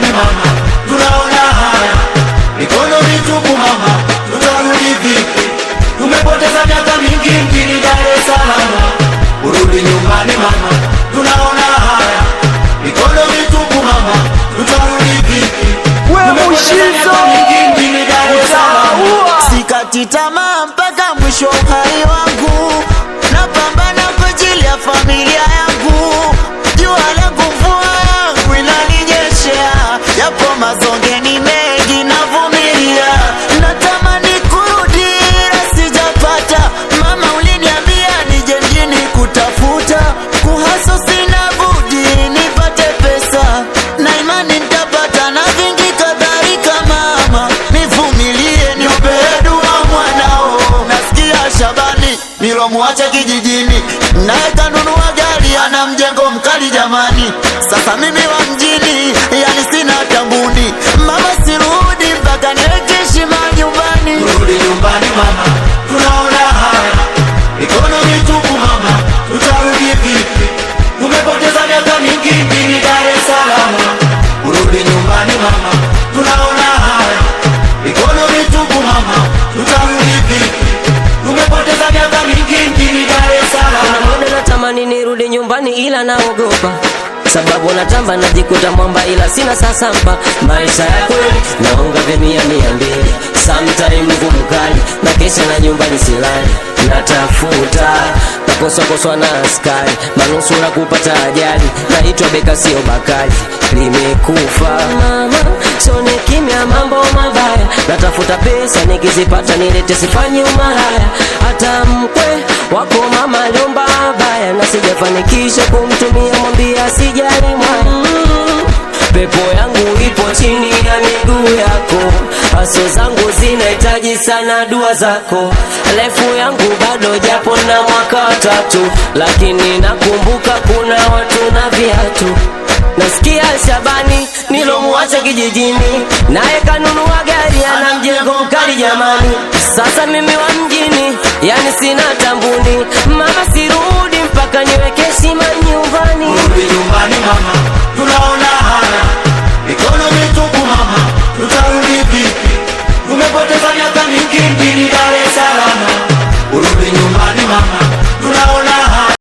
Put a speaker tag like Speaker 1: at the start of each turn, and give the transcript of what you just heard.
Speaker 1: nyumbani mama, tunaona haya, mikono mitupu mama, tutarudi vipi? Tumepoteza miaka mingi mjini Dar es Salaam, urudi nyumbani mama, tunaona haya, mikono mitupu mama, tutarudi vipi? Tumepoteza miaka mingi mjini Dar es Salaam.
Speaker 2: Sikati tamaa mpaka mwisho uhai wangu, napambana kwa ajili ya familia yangu. Jua langu mvua yangu inaninyeshea, yapo mazongeni mengi navumilia. Natamani kurudi ila sijapata, mama uliniambia nije mjini kutafuta, kuhaso sina budi nipate pesa, na imani nitapata na vingi kadhalika. Mama nivumilie, niombe dua mwanao. Nasikia Shabani nilomuacha kijijini, naye kanunua gari ana mjengo mkali jamani. Sasa mimi wa mjini yani sina tambuni, mama sirudi mpaka niweke heshima nyumbani.
Speaker 1: Urudi nyumbani mama, tunaona haya, mikono mitupu mama, tutarudi vipi? Tumepoteza miaka mingi mjini Dar es Salaam. Urudi nyumbani mama, tunaona haya, mikono mitupu mama, tutarudi vipi? Tumepoteza miaka mingi mjini Dar es Salaam.
Speaker 3: Muda natamani nirudi nyumbani ila naogopa, sababu natamba najikuta mwamba ila sina sasampa. Maisha ya kweli naonga vya mia mbili, sometime ngumu kali na kesha na nyumbani silali. Natafuta nakoswa na askari, manusura kupata ajali, naitwa Beka sio Bakari, limekufa mama sone kimya mambo mabaya. Natafuta pesa nikizipata nilete sifanyi umaraya, hata mkwe wako mama lomba baya na sijafanikisha kumtumia, mwambia sijali mwana. Pepo yangu ipo chini ya miguu yako, haso zangu zinahitaji sana dua zako. Life yangu bado japo na mwaka wa 3, lakini nakumbuka kuna watu na viatu. Nasikia Shabani nilomuacha kijijini, naye kanunua gari ana mjengo mkali jamani. Sasa mimi wa mjini yani sina tambuni, mama sirudi mpaka niweke heshima nyumbani.
Speaker 1: Urudi nyumbani mama, tunaona haya, mikono mitupu mama, tutarudi vipi? Tumepoteza miaka mingi mjini Dar